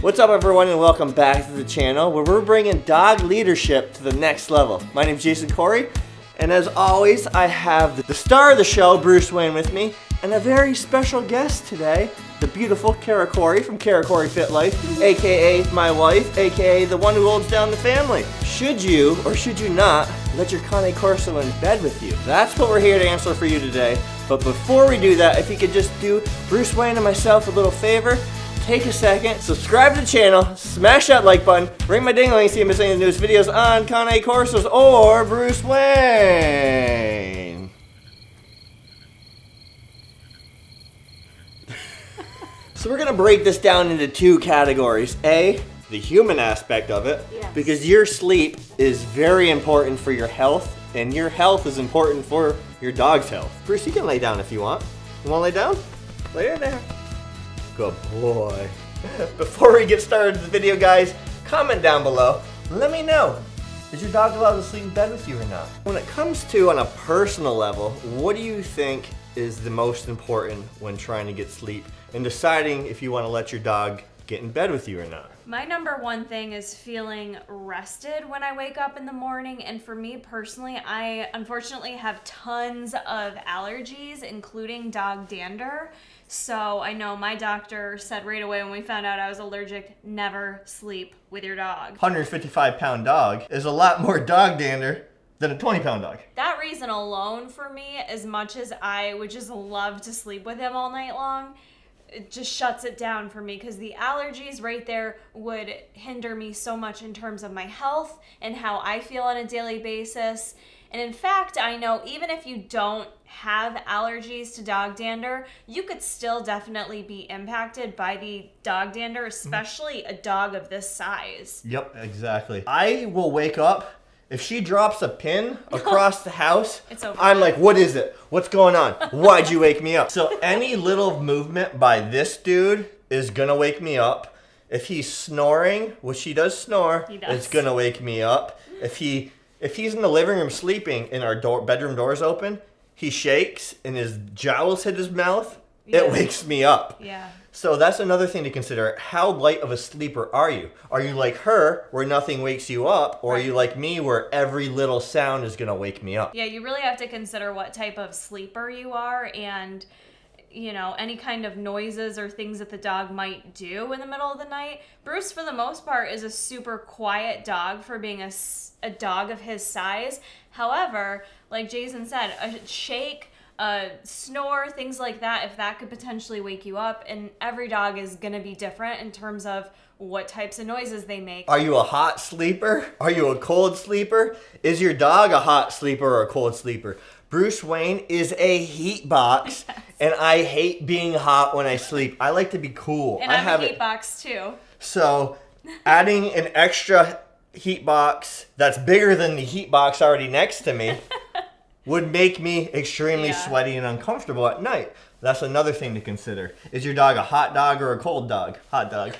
What's up, everyone, and welcome back to the channel where we're bringing dog leadership to the next level. My name's Jason Corey, and as always, I have the star of the show, Bruce Wayne, with me, and a very special guest today, the beautiful Cara Corey from Cara Corey Fit Life, aka my wife, aka the one who holds down the family. Should you or should you not let your Cane Corso in bed with you? That's what we're here to answer for you today. But before we do that, if you could just do Bruce Wayne and myself a little favor, take a second, subscribe to the channel, smash that like button, ring my ding-a-ling so you miss any of the newest videos on Cane Corsos or Bruce Wayne. So we're gonna break this down into two categories. A, the human aspect of it, yes, because your sleep is very important for your health, and your health is important for your dog's health. Bruce, you can lay down if you want. You wanna lay down? Lay there. Good boy. Before we get started with the video, guys, comment down below. Let me know, is your dog allowed to sleep in bed with you or not? When it comes to on a personal level, what do you think is the most important when trying to get sleep and deciding if you want to let your dog get in bed with you or not? My number one thing is feeling rested when I wake up in the morning. And for me personally, I unfortunately have tons of allergies, including dog dander. So I know my doctor said right away when we found out I was allergic, never sleep with your dog. 155-pound dog is a lot more dog dander than a 20-pound dog. That reason alone for me, as much as I would just love to sleep with him all night long, it just shuts it down for me, because the allergies right there would hinder me so much in terms of my health and how I feel on a daily basis. And in fact, I know even if you don't have allergies to dog dander, you could still definitely be impacted by the dog dander, especially a dog of this size. Yep, exactly. I will wake up, if she drops a pin across the house, It's over. I'm like, what is it? What's going on? Why'd you wake me up? So any little movement by this dude is gonna wake me up. If he's snoring, which he does snore, He does. it's gonna wake me up. If he's in the living room sleeping and our bedroom door's open, he shakes and his jowls hit his mouth, Yeah. it wakes me up. Yeah. So that's another thing to consider. How light of a sleeper are you? Are you like her, where nothing wakes you up? Or are you like me, where every little sound is gonna wake me up? Yeah, you really have to consider what type of sleeper you are, and you know, any kind of noises or things that the dog might do in the middle of the night. Bruce, for the most part, is a super quiet dog for being a dog of his size. However, like Jason said, a shake, a snore, things like that, if that could potentially wake you up. And every dog is going to be different in terms of what types of noises they make. Are you a hot sleeper? Are you a cold sleeper? Is your dog a hot sleeper or a cold sleeper? Bruce Wayne is a heat box, Yes. and I hate being hot when I sleep. I like to be cool. And I'm a heat box too. So adding an extra heat box that's bigger than the heat box already next to me would make me extremely sweaty and uncomfortable at night. That's another thing to consider. Is your dog a hot dog or a cold dog? Hot dog.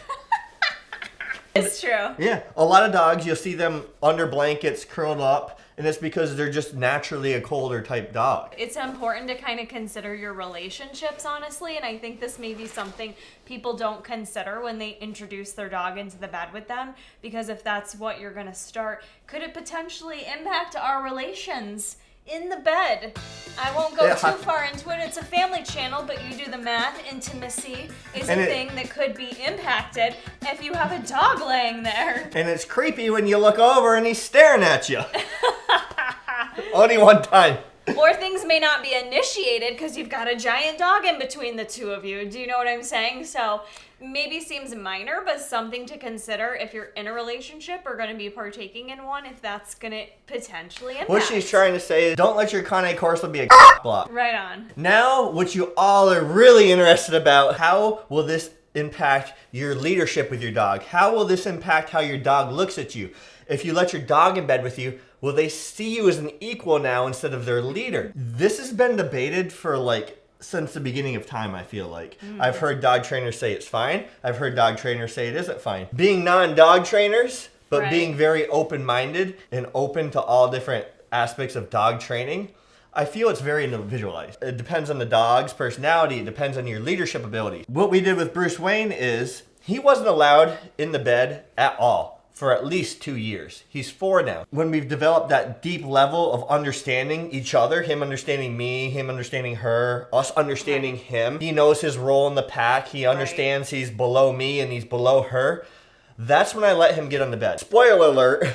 It's true. Yeah, a lot of dogs, you'll see them under blankets curled up, and it's because they're just naturally a colder type dog. It's important to kind of consider your relationships, honestly, and I think this may be something people don't consider when they introduce their dog into the bed with them, because if that's what you're going to start, could it potentially impact our relations in the bed? I won't go too far into it. It's a family channel, but you do the math. Intimacy is a thing that could be impacted if you have a dog laying there. And it's creepy when you look over and he's staring at you. Only one time. Or things may not be initiated because you've got a giant dog in between the two of you. Do you know what I'm saying? So maybe seems minor, but something to consider if you're in a relationship or going to be partaking in one, if that's going to potentially impact. What she's trying to say is don't let your Cane Corso be a block. Right on. Now, what you all are really interested about, how will this impact your leadership with your dog? How will this impact how your dog looks at you? If you let your dog in bed with you, will they see you as an equal now instead of their leader? This has been debated for since the beginning of time, I feel like. I've heard dog trainers say it's fine. I've heard dog trainers say it isn't fine. Being non-dog trainers, but being very open-minded and open to all different aspects of dog training, I feel it's very individualized. It depends on the dog's personality. It depends on your leadership ability. What we did with Bruce Wayne is He wasn't allowed in the bed at all for at least 2 years. He's 4 now. When we've developed that deep level of understanding each other, him understanding me, him understanding her, us understanding him, he knows his role in the pack. He understands he's below me and he's below her. That's when I let him get on the bed. Spoiler alert,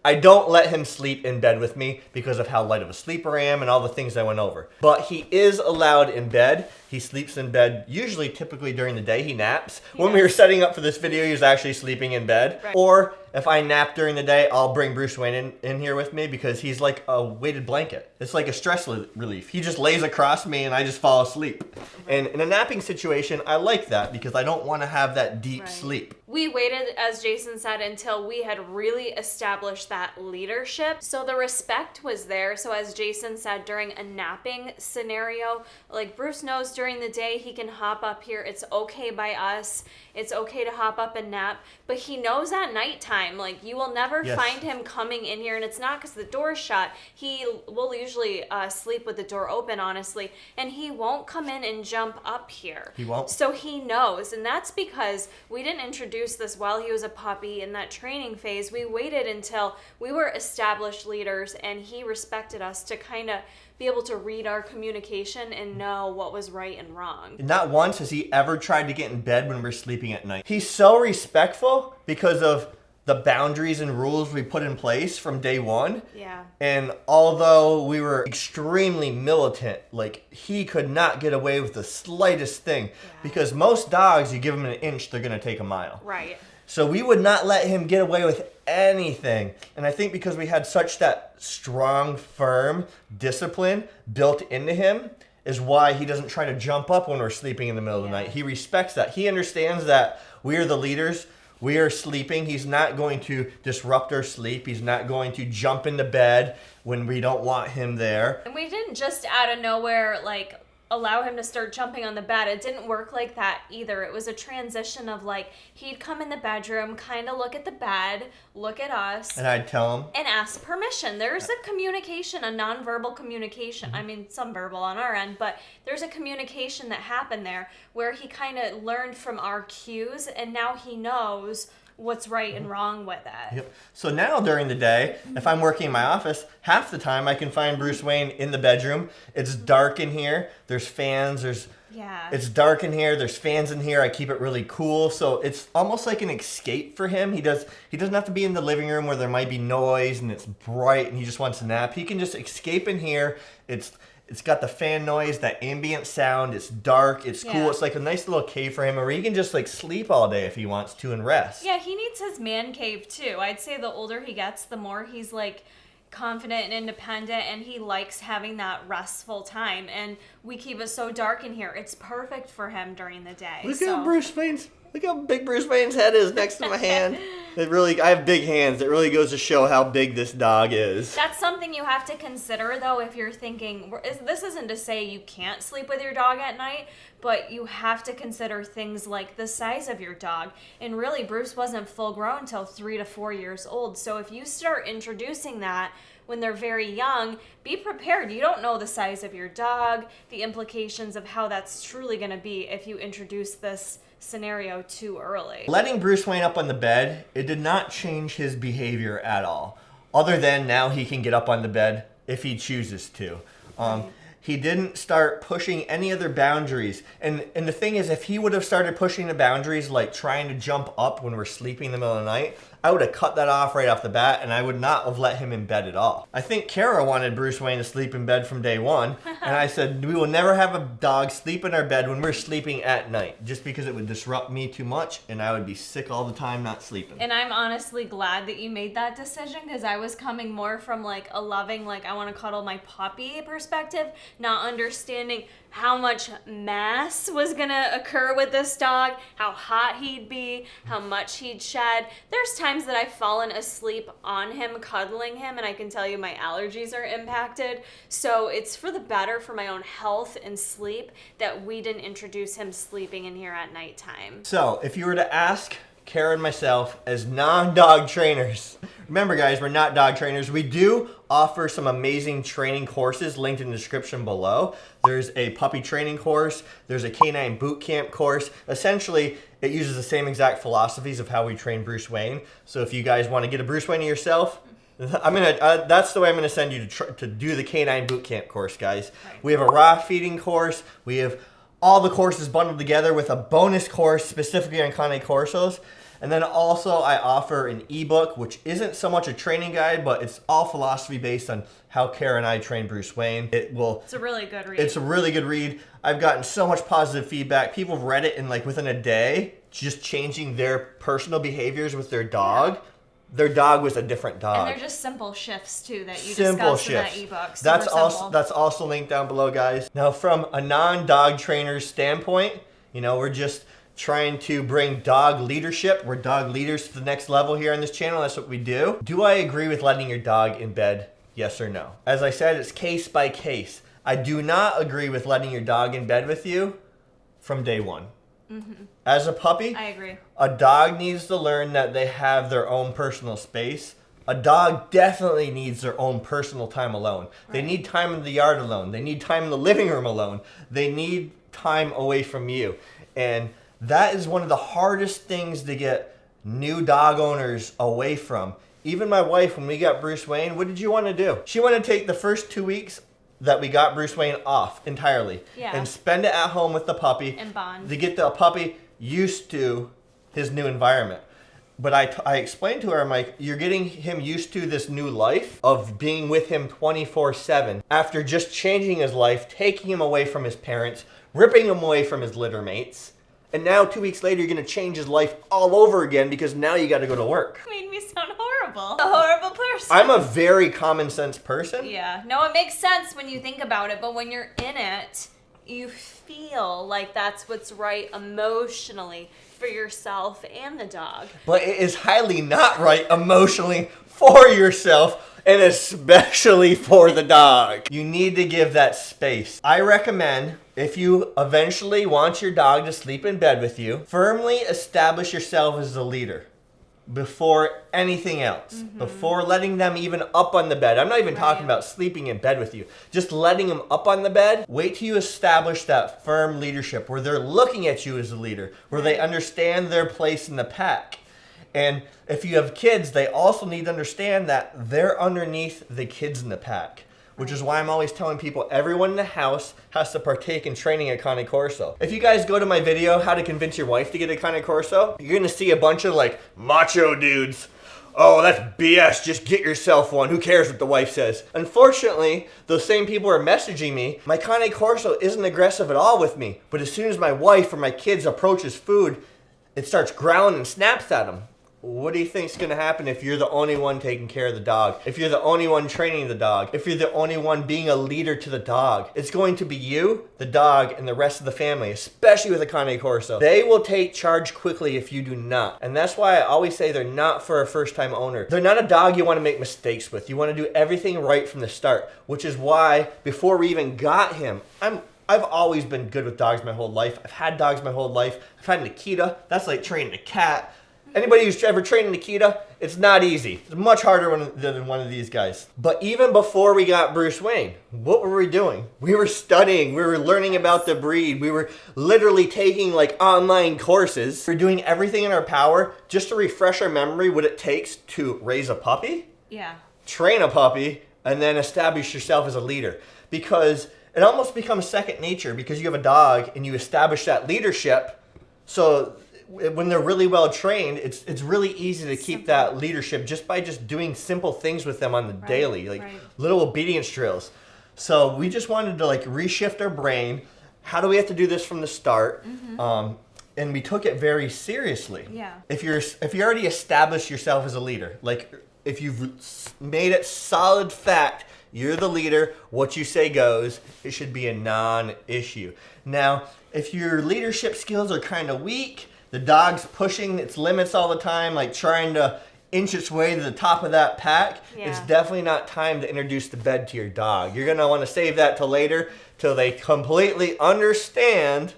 I don't let him sleep in bed with me because of how light of a sleeper I am and all the things I went over. But he is allowed in bed. He sleeps in bed, typically during the day. He naps. When we were setting up for this video, he was actually sleeping in bed. Right. Or if I nap during the day, I'll bring Bruce Wayne in here with me because he's like a weighted blanket. It's like a stress relief. He just lays across me and I just fall asleep. And in a napping situation, I like that because I don't want to have that deep sleep. We waited, as Jason said, until we had really established that leadership. So the respect was there. So as Jason said, during a napping scenario, like Bruce knows during the day he can hop up here. It's okay by us. It's okay to hop up and nap. But he knows at nighttime, like you will never find him coming in here. And it's not because the door's shut. He will usually sleep with the door open, honestly. And he won't come in and jump up here. He won't. So he knows. And that's because we didn't introduce this while he was a puppy in that training phase. We waited until we were established leaders and he respected us to kind of be able to read our communication and know what was right and wrong. Not once has he ever tried to get in bed when we're sleeping at night. He's so respectful because of the boundaries and rules we put in place from day one. Yeah. And although we were extremely militant, like he could not get away with the slightest thing because most dogs, you give them an inch, they're going to take a mile. Right. So we would not let him get away with anything. And I think because we had such that strong, firm discipline built into him is why he doesn't try to jump up when we're sleeping in the middle of the night. He respects that. He understands that we are the leaders. We are sleeping. He's not going to disrupt our sleep. He's not going to jump into bed when we don't want him there. And we didn't just out of nowhere, like, allow him to start jumping on the bed. It didn't work like that either. It was a transition of like, he'd come in the bedroom, kind of look at the bed, look at us. And I'd tell him. And ask permission. There's a communication, a nonverbal communication. I mean, some verbal on our end, but there's a communication that happened there where he kind of learned from our cues and now he knows what's right and wrong with it. Yep. So now during the day, if I'm working in my office, half the time I can find Bruce Wayne in the bedroom. It's dark in here. There's fans. It's dark in here. There's fans in here. I keep it really cool. So it's almost like an escape for him. He doesn't have to be in the living room where there might be noise and it's bright and he just wants to nap. He can just escape in here. It's got the fan noise, that ambient sound. It's dark. It's cool. It's like a nice little cave for him where he can just like sleep all day if he wants to and rest. Yeah, he needs his man cave too. I'd say the older he gets, the more he's like confident and independent and he likes having that restful time. And we keep it so dark in here. It's perfect for him during the day. Look how big Bruce Wayne's head is next to my hand. I have big hands. It really goes to show how big this dog is. That's something you have to consider, though, if you're thinking, this isn't to say you can't sleep with your dog at night, but you have to consider things like the size of your dog. And really, Bruce wasn't full grown until 3 to 4 years old. So if you start introducing that when they're very young, be prepared. You don't know the size of your dog, the implications of how that's truly going to be if you introduce this scenario too early. Letting Bruce Wayne up on the bed, it did not change his behavior at all. Other than now he can get up on the bed if he chooses to. He didn't start pushing any other boundaries. And the thing is, if he would have started pushing the boundaries, like trying to jump up when we're sleeping in the middle of the night, I would have cut that off right off the bat, and I would not have let him in bed at all. I think Kara wanted Bruce Wayne to sleep in bed from day one, and I said, we will never have a dog sleep in our bed when we're sleeping at night, just because it would disrupt me too much, and I would be sick all the time not sleeping. And I'm honestly glad that you made that decision, because I was coming more from like a loving, like I want to cuddle my puppy perspective, not understanding how much mass was gonna occur with this dog, how hot he'd be, how much he'd shed. There's times that I've fallen asleep on him, cuddling him, and I can tell you my allergies are impacted. So it's for the better for my own health and sleep that we didn't introduce him sleeping in here at nighttime. So if you were to ask Kara and myself as non-dog trainers, Remember, guys, we're not dog trainers. We do offer some amazing training courses linked in the description below. There's a puppy training course. There's a canine boot camp course. Essentially, it uses the same exact philosophies of how we train Bruce Wayne. So if you guys want to get a Bruce Wayne yourself, that's the way I'm gonna send you to do the canine boot camp course, guys. Right. We have a raw feeding course. We have all the courses bundled together with a bonus course specifically on Cane Corsos. And then also I offer an ebook, which isn't so much a training guide, but it's all philosophy based on how Kara and I train Bruce Wayne. It's a really good read. It's a really good read. I've gotten so much positive feedback. People have read it in like within a day, just changing their personal behaviors with their dog. Yeah. Their dog was a different dog. And they're just simple shifts too that you discussed in that ebook. That's also linked down below, guys. Now, from a non-dog trainer's standpoint, we're just trying to bring dog leadership. We're dog leaders to the next level here on this channel. That's what we do. Do I agree with letting your dog in bed? Yes or no? As I said, it's case by case. I do not agree with letting your dog in bed with you from day one. Mm-hmm. As a puppy, I agree. A dog needs to learn that they have their own personal space. A dog definitely needs their own personal time alone. Right. They need time in the yard alone. They need time in the living room alone. They need time away from you. And that is one of the hardest things to get new dog owners away from. Even my wife, when we got Bruce Wayne, what did you want to do? She wanted to take the first 2 weeks that we got Bruce Wayne off entirely. Yeah. And spend it at home with the puppy. And bond. To get the puppy used to his new environment. But I explained to her, I'm like, you're getting him used to this new life of being with him 24/7 after just changing his life, taking him away from his parents, ripping him away from his litter mates. And now 2 weeks later, you're going to change his life all over again because now you got to go to work. Made me sound horrible. A horrible person. I'm a very common sense person. Yeah. No, it makes sense when you think about it, but when you're in it, you feel like that's what's right emotionally for yourself and the dog. But it is highly not right emotionally for yourself and especially for the dog. You need to give that space. I recommend, if you eventually want your dog to sleep in bed with you, firmly establish yourself as the leader before anything else. Mm-hmm. Before letting them even up on the bed. I'm not even talking about sleeping in bed with you. Just letting them up on the bed. Wait till you establish that firm leadership where they're looking at you as a leader, where they understand their place in the pack. And if you have kids, they also need to understand that they're underneath the kids in the pack. Which is why I'm always telling people everyone in the house has to partake in training at Cane Corso. If you guys go to my video, how to convince your wife to get a Cane Corso, you're gonna see a bunch of like macho dudes. Oh, that's BS, just get yourself one. Who cares what the wife says? Unfortunately, those same people are messaging me, my Cane Corso isn't aggressive at all with me, but as soon as my wife or my kids approaches food, it starts growling and snaps at them. What do you think is going to happen if you're the only one taking care of the dog? If you're the only one training the dog? If you're the only one being a leader to the dog? It's going to be you, the dog, and the rest of the family, especially with a Cane Corso. They will take charge quickly if you do not. And that's why I always say they're not for a first-time owner. They're not a dog you want to make mistakes with. You want to do everything right from the start, which is why before we even got him, I've always been good with dogs my whole life. I've had dogs my whole life. I've had Nikita. That's like training a cat. Anybody who's ever trained Nikita, it's not easy. It's much harder than one of these guys. But even before we got Bruce Wayne, what were we doing? We were studying. We were learning about the breed. We were literally taking like online courses. We're doing everything in our power just to refresh our memory what it takes to raise a puppy, train a puppy, and then establish yourself as a leader. Because it almost becomes second nature because you have a dog and you establish that leadership. So when they're really well trained, it's really easy to keep that leadership just by just doing simple things with them on the daily, like little obedience drills. So we just wanted to like reshift our brain. How do we have to do this from the start? Mm-hmm. And we took it very seriously. Yeah. If you already established yourself as a leader, like if you've made it solid fact, you're the leader, what you say goes, it should be a non-issue. Now, if your leadership skills are kind of weak, the dog's pushing its limits all the time, like trying to inch its way to the top of that pack, it's definitely not time to introduce the bed to your dog. You're going to want to save that till later, till they completely understand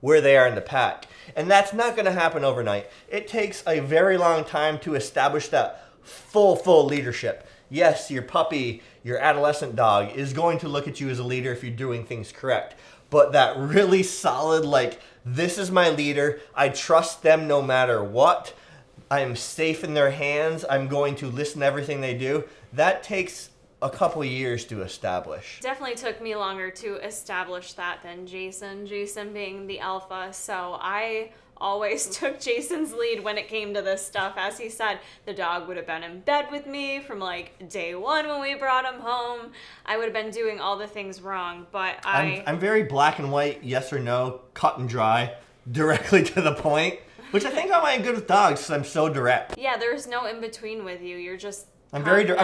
where they are in the pack. And that's not going to happen overnight. It takes a very long time to establish that full leadership. Yes, your puppy, your adolescent dog is going to look at you as a leader if you're doing things correct. But that really solid, like, this is my leader. I trust them no matter what. I am safe in their hands. I'm going to listen to everything they do. That takes a couple years to establish. Definitely took me longer to establish that than Jason. Jason being the alpha, so I always took Jason's lead when it came to this stuff. As he said, the dog would have been in bed with me from like day one when we brought him home. I would have been doing all the things wrong, but I'm very black and white, yes or no, cut and dry, directly to the point, which I think I might be good with dogs because I'm so direct. Yeah, there's no in between with you. You're just I'm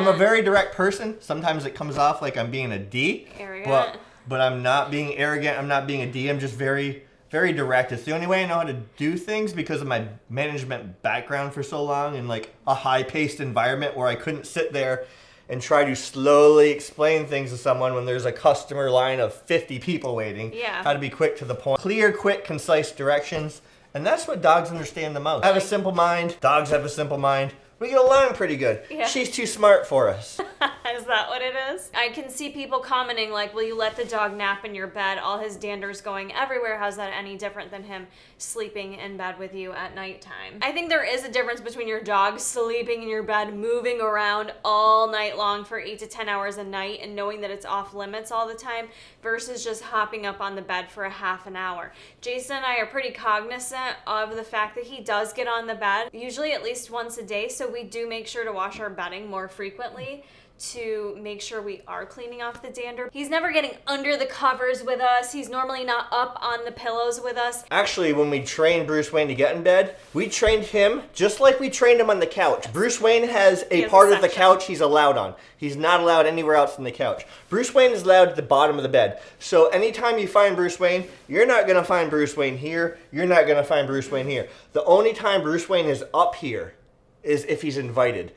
a very direct person. Sometimes it comes off like I'm being a D. Arrogant. But I'm not being arrogant. I'm not being a D. I'm just very direct. It's the only way I know how to do things because of my management background for so long in like a high-paced environment where I couldn't sit there and try to slowly explain things to someone when there's a customer line of 50 people waiting. Yeah. How to be quick to the point. Clear, quick, concise directions. And that's what dogs understand the most. I have a simple mind. Dogs have a simple mind. We get along pretty good. Yeah. She's too smart for us. Is that what it is? I can see people commenting like, will you let the dog nap in your bed? All his dander's going everywhere. How's that any different than him sleeping in bed with you at nighttime? I think there is a difference between your dog sleeping in your bed, moving around all night long for 8 to 10 hours a night and knowing that it's off limits all the time versus just hopping up on the bed for a half an hour. Jason and I are pretty cognizant of the fact that he does get on the bed, usually at least once a day, so we do make sure to wash our bedding more frequently to make sure we are cleaning off the dander. He's never getting under the covers with us. He's normally not up on the pillows with us. Actually, when we trained Bruce Wayne to get in bed, we trained him just like we trained him on the couch. Bruce Wayne has a part of the couch he's allowed on. He's not allowed anywhere else on the couch. Bruce Wayne is allowed at the bottom of the bed. So anytime you find Bruce Wayne, you're not going to find Bruce Wayne here. You're not going to find Bruce Wayne here. The only time Bruce Wayne is up here is if he's invited.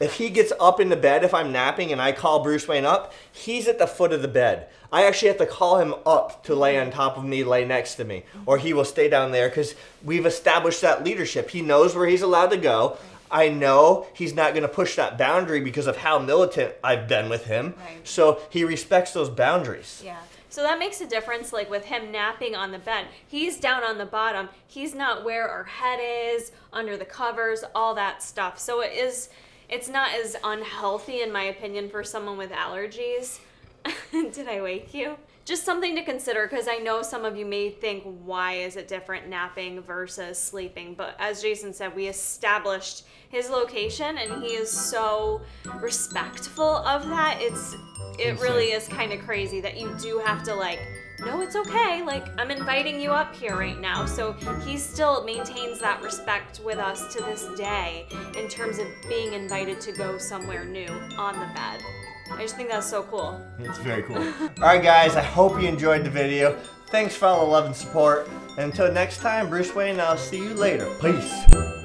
If he gets up in the bed, if I'm napping and I call Bruce Wayne up, he's at the foot of the bed. I actually have to call him up to lay on top of me, lay next to me, or he will stay down there because we've established that leadership. He knows where he's allowed to go. I know he's not going to push that boundary because of how militant I've been with him. Right. So he respects those boundaries. Yeah. So that makes a difference, like with him napping on the bed. He's down on the bottom. He's not where our head is, under the covers, all that stuff. So it's not as unhealthy, in my opinion, for someone with allergies. Did I wake you? Just something to consider, because I know some of you may think, why is it different napping versus sleeping? But as Jason said, we established his location, and he is so respectful of that. It really is kind of crazy that you do have to like, no, it's okay. Like, I'm inviting you up here right now. So he still maintains that respect with us to this day in terms of being invited to go somewhere new on the bed. I just think that's so cool. It's very cool. All right, guys, I hope you enjoyed the video. Thanks for all the love and support. And until next time, Bruce Wayne, I'll see you later. Peace.